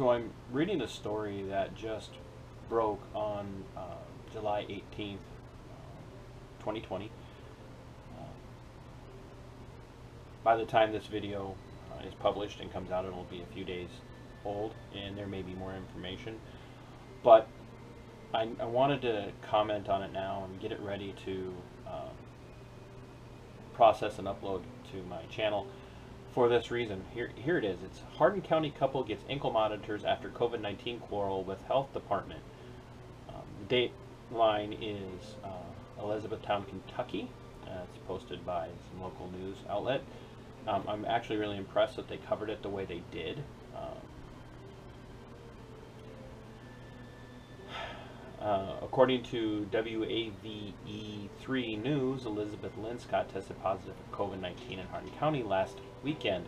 So I'm reading a story that just broke on July 18th, 2020. By the time this video is published and comes out, it'll be a few days old, and there may be more information. But I wanted to comment on it now and get it ready to process and upload to my channel. For this reason, here it is. It's Hardin County couple gets ankle monitors after COVID-19 quarrel with health department. The dateline is Elizabethtown, Kentucky. It's posted by some local news outlet. I'm actually really impressed that they covered it the way they did. According to WAVE3 News, Elizabeth Linscott tested positive for COVID-19 in Hardin County last weekend.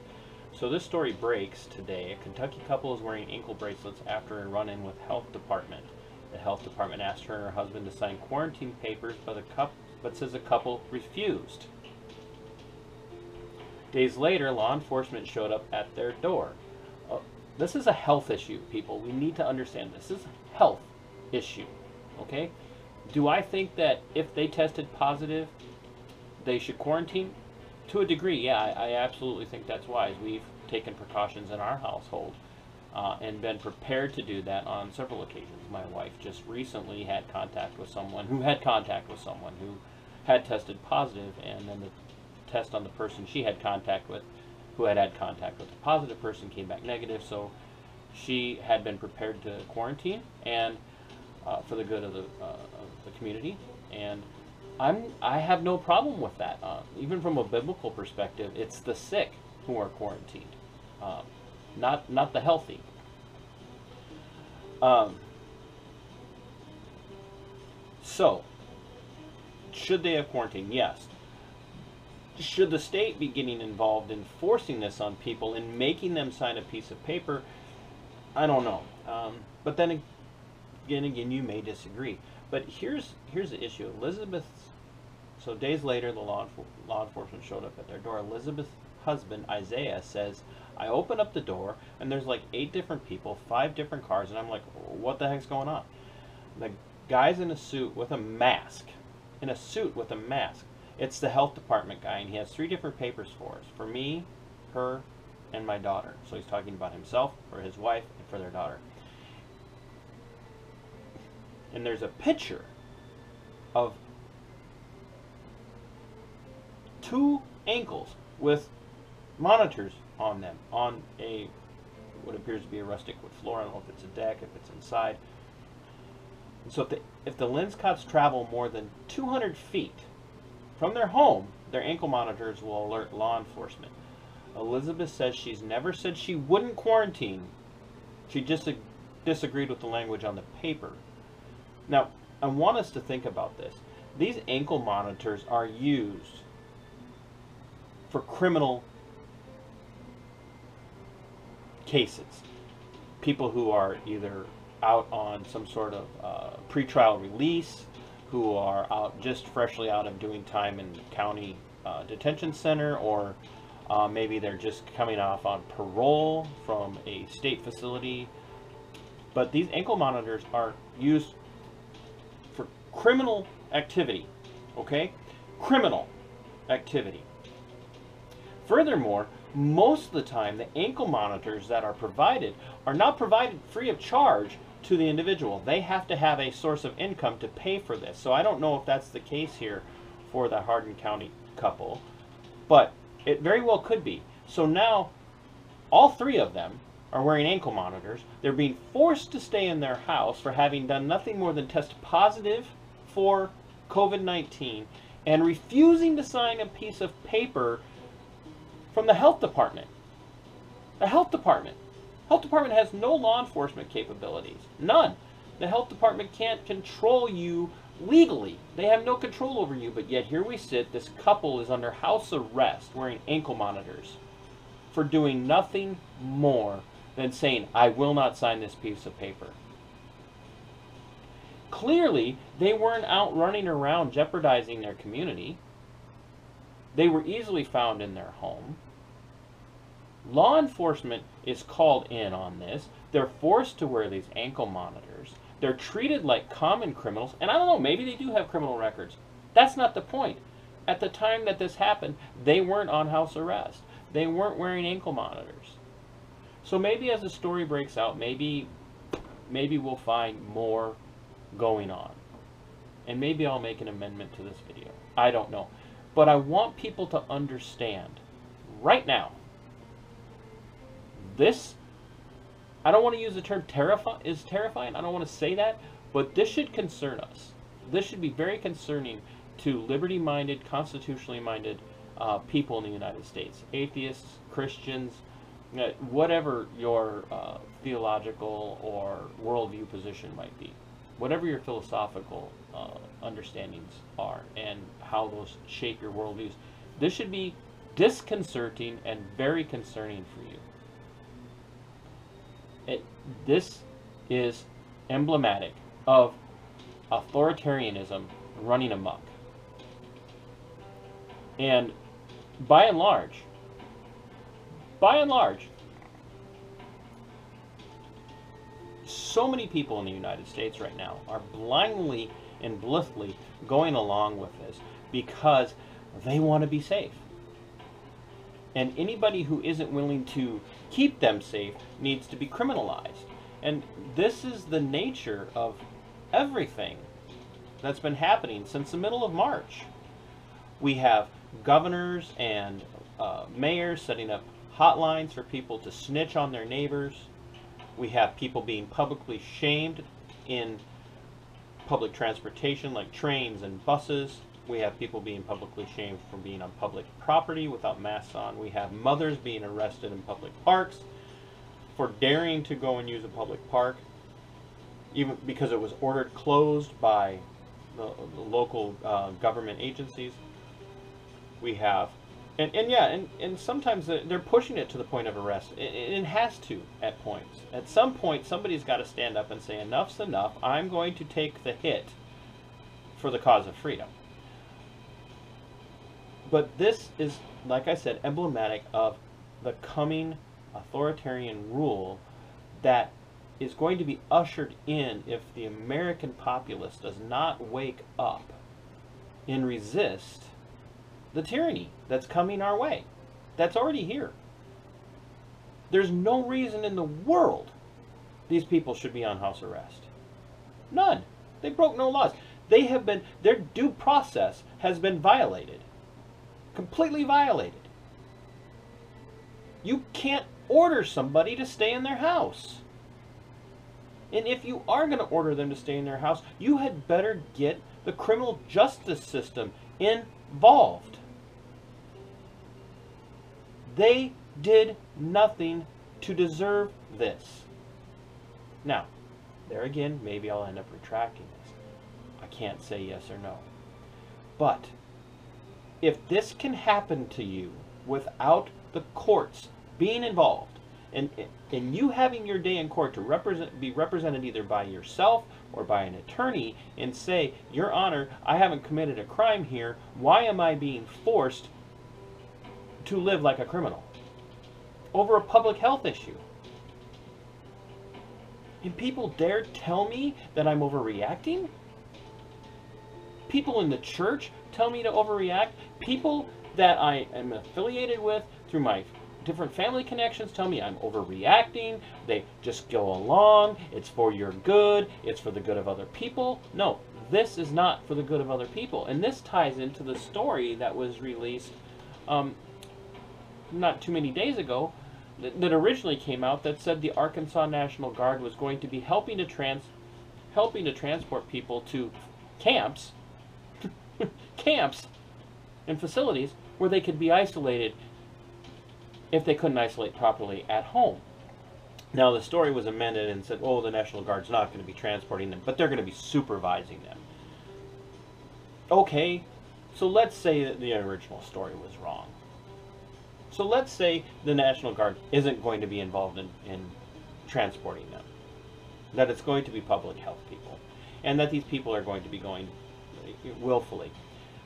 So this story breaks today. A Kentucky couple is wearing ankle bracelets after a run-in with health department. The health department asked her and her husband to sign quarantine papers, but says the couple refused. Days later, law enforcement showed up at their door. This is a health issue, people. We need to understand this. This is a health issue. Okay? Do I think that if they tested positive, they should quarantine? To a degree, yeah, I absolutely think that's wise. We've taken precautions in our household and been prepared to do that on several occasions. My wife just recently had contact with someone who had tested positive, and then the test on the person she had contact with, who had contact with the positive person, came back negative. So she had been prepared to quarantine, and for the good of the community, and I have no problem with that. Even from a biblical perspective, it's the sick who are quarantined, not the healthy. So, should they have quarantined? Yes. Should the state be getting involved in forcing this on people and making them sign a piece of paper? I don't know. But then again, you may disagree. But here's the issue. So days later, the law enforcement showed up at their door. Elizabeth's husband, Isaiah, says, I open up the door, and there's like 8 different people, 5 different cars, and I'm like, what the heck's going on? The guy's in a suit with a mask. It's the health department guy, and he has 3 different papers for us. For me, her, and my daughter. So he's talking about himself, for his wife, and for their daughter. And there's a picture of 2 ankles with monitors on them, on a what appears to be a rustic wood floor. I don't know if it's a deck, if it's inside. And so if the Linscotts travel more than 200 feet from their home, their ankle monitors will alert law enforcement. Elizabeth says she's never said she wouldn't quarantine. She just disagreed with the language on the paper. Now, I want us to think about this. These ankle monitors are used for criminal cases. People who are either out on some sort of pretrial release, who are just freshly out of doing time in county detention center, or maybe they're just coming off on parole from a state facility. But these ankle monitors are used for criminal activity, okay? Criminal activity. Furthermore, most of the time, the ankle monitors that are provided are not provided free of charge to the individual. They have to have a source of income to pay for this. So I don't know if that's the case here for the Hardin County couple, but it very well could be. So now, all 3 of them are wearing ankle monitors. They're being forced to stay in their house for having done nothing more than test positive for COVID-19 and refusing to sign a piece of paper from the health department. The health department. Health department has no law enforcement capabilities. None. The health department can't control you legally. They have no control over you, but yet here we sit. This couple is under house arrest wearing ankle monitors for doing nothing more than saying, I will not sign this piece of paper. Clearly, they weren't out running around jeopardizing their community. They were easily found in their home. Law enforcement is called in on this. They're forced to wear these ankle monitors. They're treated like common criminals. And I don't know, maybe they do have criminal records. That's not the point. At the time that this happened, they weren't on house arrest. They weren't wearing ankle monitors. So maybe as the story breaks out, maybe we'll find more going on. And maybe I'll make an amendment to this video. I don't know. But I want people to understand right now, this, I don't want to use the term terrifying. I don't want to say that, but this should concern us. This should be very concerning to liberty-minded, constitutionally minded people in the United States. Atheists, Christians, whatever your theological or worldview position might be. Whatever your philosophical understandings are and how those shape your worldviews. This should be disconcerting and very concerning for you. This is emblematic of authoritarianism running amok. And by and large, so many people in the United States right now are blindly and blithely going along with this because they want to be safe. And anybody who isn't willing to keep them safe needs to be criminalized. And this is the nature of everything that's been happening since the middle of March. We have governors and mayors setting up hotlines for people to snitch on their neighbors. We have people being publicly shamed in public transportation like trains and buses. We have people being publicly shamed for being on public property without masks on. We have mothers being arrested in public parks for daring to go and use a public park, even because it was ordered closed by the local government agencies. We have, and sometimes they're pushing it to the point of arrest. It has to at points. At some point, somebody's got to stand up and say, enough's enough. I'm going to take the hit for the cause of freedom. But this is, like I said, emblematic of the coming authoritarian rule that is going to be ushered in if the American populace does not wake up and resist the tyranny that's coming our way. That's already here. There's no reason in the world these people should be on house arrest. None. They broke no laws. They have been, their due process has been violated. Completely violated. You can't order somebody to stay in their house. And if you are going to order them to stay in their house, you had better get the criminal justice system involved. They did nothing to deserve this. Now, there again, maybe I'll end up retracting this. I can't say yes or no. But if this can happen to you without the courts being involved, and you having your day in court to be represented either by yourself or by an attorney and say, Your Honor, I haven't committed a crime here, why am I being forced to live like a criminal? Over a public health issue. And people dare tell me that I'm overreacting? People in the church tell me to overreact. People that I am affiliated with through my different family connections tell me I'm overreacting. They just go along. It's for your good. It's for the good of other people. No, this is not for the good of other people. And this ties into the story that was released not too many days ago that originally came out that said the Arkansas National Guard was going to be helping to transport people to camps and facilities where they could be isolated if they couldn't isolate properly at home. Now the story was amended and said, oh, the National Guard's not going to be transporting them, but they're going to be supervising them. Okay, so let's say that the original story was wrong. So let's say the National Guard isn't going to be involved in transporting them. That it's going to be public health people. And that these people are going to be going willfully.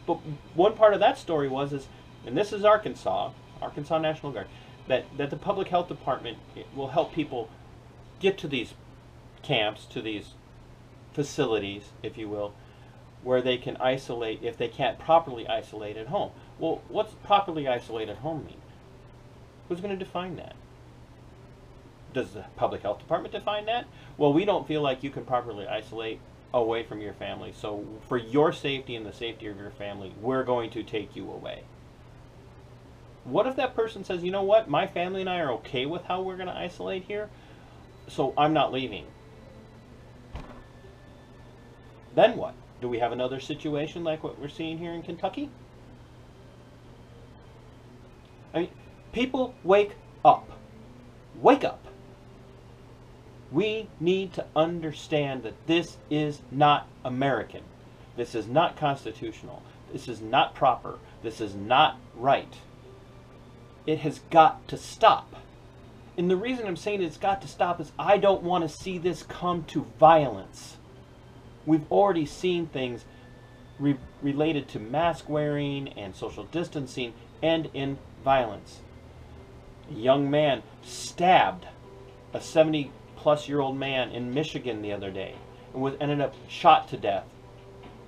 But one part of that story was, and this is Arkansas National Guard, that the public health department will help people get to these camps, to these facilities, if you will, where they can isolate if they can't properly isolate at home. Well, what's properly isolate at home mean? Who's going to define that? Does the public health department define that? Well, we don't feel like you can properly isolate away from your family, so for your safety and the safety of your family, we're going to take you away. What if that person says, you know what, my family and I are okay with how we're going to isolate here, so I'm not leaving? Then what? Do we have another situation like what we're seeing here in Kentucky? I mean, people wake up. Wake up. We need to understand that this is not American. This is not constitutional. This is not proper. This is not right. It has got to stop. And the reason I'm saying it's got to stop is I don't want to see this come to violence. We've already seen things related to mask wearing and social distancing end in violence. A young man stabbed a 70-plus-year-old man in Michigan the other day and ended up shot to death.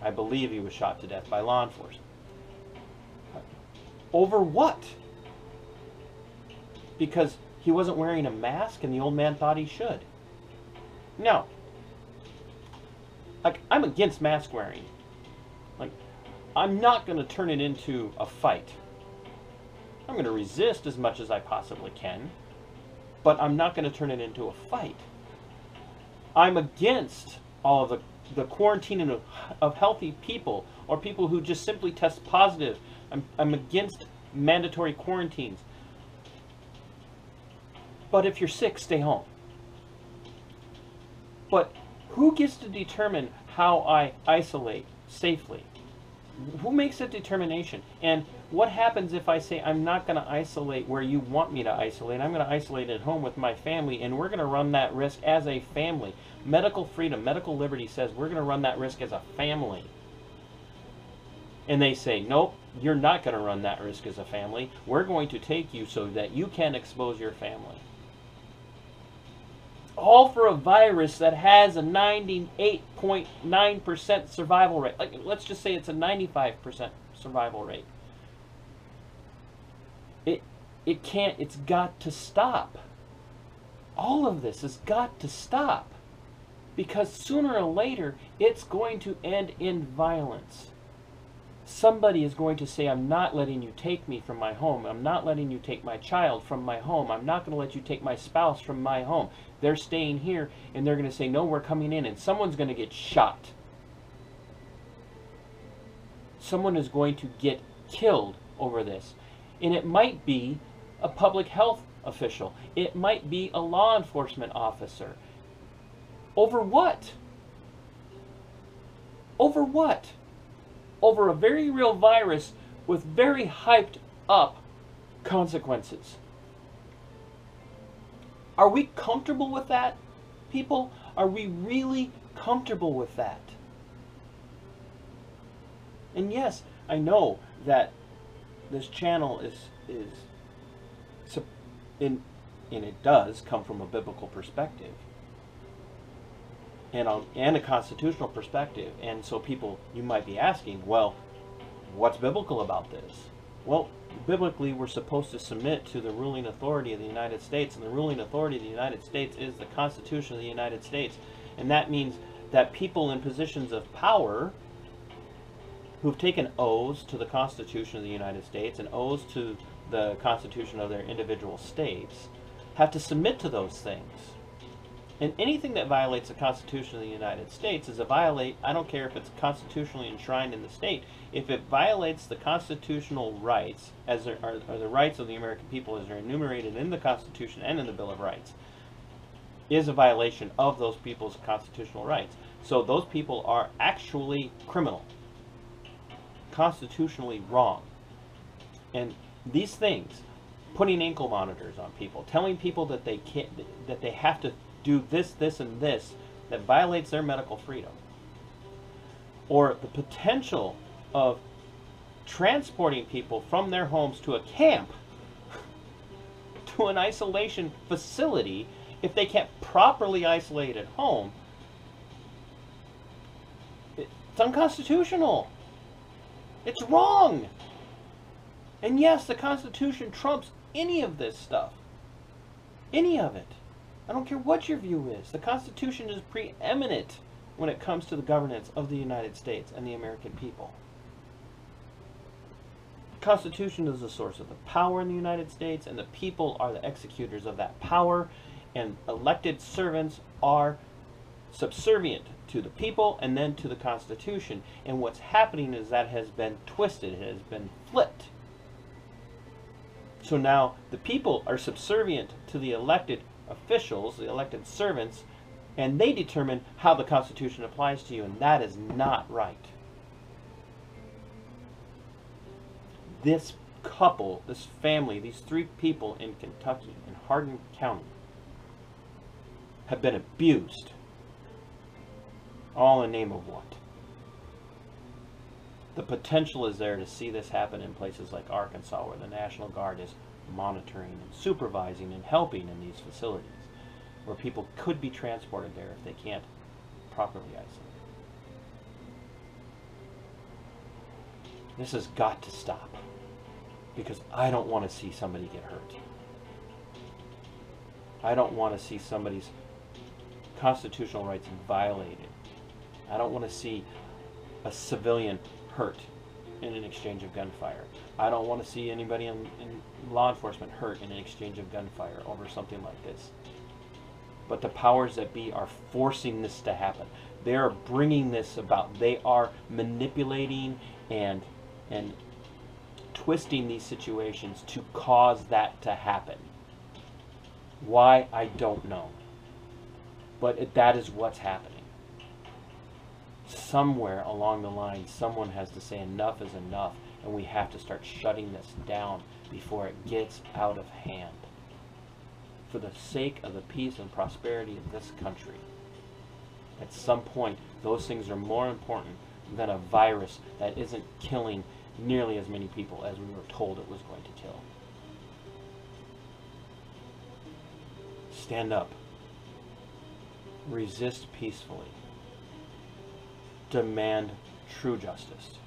I believe he was shot to death by law enforcement. Over what? Because he wasn't wearing a mask and the old man thought he should. No. Like, I'm against mask wearing. Like, I'm not going to turn it into a fight. I'm going to resist as much as I possibly can, but I'm not going to turn it into a fight. I'm against all of the quarantining of healthy people or people who just simply test positive. I'm against mandatory quarantines. But if you're sick, stay home. But who gets to determine how I isolate safely? Who makes that determination? And what happens if I say I'm not going to isolate where you want me to isolate? I'm going to isolate at home with my family, and we're going to run that risk as a family. Medical freedom, medical liberty says we're going to run that risk as a family. And they say, nope, you're not going to run that risk as a family. We're going to take you so that you can expose your family. All for a virus that has a 98.9% survival rate. Like, let's just say it's a 95% survival rate. It can't, it's got to stop. All of this has got to stop. Because sooner or later, it's going to end in violence. Somebody is going to say, I'm not letting you take me from my home. I'm not letting you take my child from my home. I'm not going to let you take my spouse from my home. They're staying here, and they're going to say, no, we're coming in, and someone's going to get shot. Someone is going to get killed over this. And it might be a public health official. It might be a law enforcement officer. Over what? Over what? Over a very real virus with very hyped up consequences. Are we comfortable with that, people? Are we really comfortable with that? And yes, I know that this channel is and it does come from a biblical perspective and a constitutional perspective. And so people, you might be asking, well, what's biblical about this? Well, biblically, we're supposed to submit to the ruling authority of the United States, and the ruling authority of the United States is the Constitution of the United States. And that means that people in positions of power who've taken oaths to the Constitution of the United States and oaths to the Constitution of their individual states have to submit to those things. And anything that violates the Constitution of the United States is a violate. I don't care if it's constitutionally enshrined in the state. If it violates the constitutional rights, as are the rights of the American people as they're enumerated in the Constitution and in the Bill of Rights, is a violation of those people's constitutional rights. So those people are actually criminal, constitutionally wrong. And these things, putting ankle monitors on people, telling people that they can't, that they have to do this, this, and this, that violates their medical freedom, or the potential of transporting people from their homes to a camp to an isolation facility if they can't properly isolate at home, it's unconstitutional. It's wrong. And yes, the Constitution trumps any of this stuff. Any of it. I don't care what your view is. The Constitution is preeminent when it comes to the governance of the United States and the American people. The Constitution is the source of the power in the United States, and the people are the executors of that power, and elected servants are subservient to the people and then to the Constitution. And what's happening is that has been twisted, it has been flipped. So now the people are subservient to the elected officials, the elected servants, and they determine how the Constitution applies to you, and that is not right. This couple, this family, these 3 people in Kentucky, in Hardin County, have been abused. All in the name of what? The potential is there to see this happen in places like Arkansas, where the National Guard is monitoring and supervising and helping in these facilities, where people could be transported there if they can't properly isolate. This has got to stop, because I don't want to see somebody get hurt. I don't want to see somebody's constitutional rights violated. I don't want to see a civilian hurt in an exchange of gunfire. I don't want to see anybody in law enforcement hurt in an exchange of gunfire over something like this. But the powers that be are forcing this to happen. They are bringing this about. They are manipulating and twisting these situations to cause that to happen. Why, I don't know. But that is what's happening. Somewhere along the line, someone has to say enough is enough, and we have to start shutting this down before it gets out of hand. For the sake of the peace and prosperity of this country. At some point, those things are more important than a virus that isn't killing nearly as many people as we were told it was going to kill. Stand up. Resist peacefully. Demand true justice.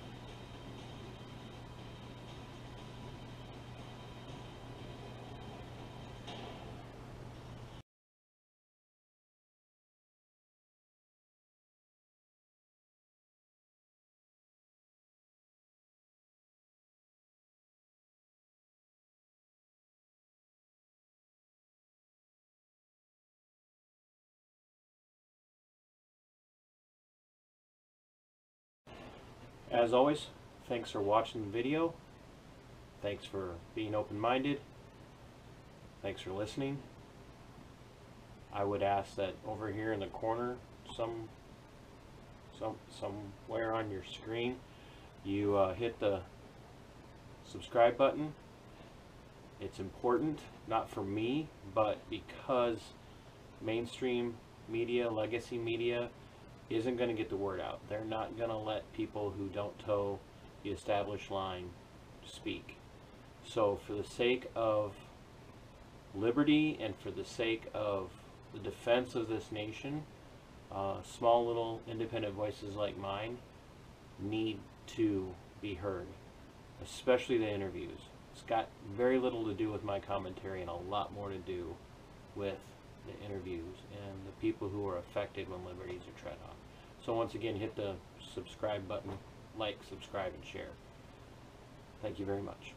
As always, thanks for watching the video. Thanks for being open-minded. Thanks for listening. I would ask that over here in the corner, somewhere on your screen, you hit the subscribe button. It's important, not for me, but because mainstream media, legacy media, isn't going to get the word out. They're not going to let people who don't toe the established line speak. So for the sake of liberty and for the sake of the defense of this nation, small little independent voices like mine need to be heard, especially the interviews. It's got very little to do with my commentary and a lot more to do with the interviews and the people who are affected when liberties are tread on. So once again, hit the subscribe button, like, subscribe, and share. Thank you very much.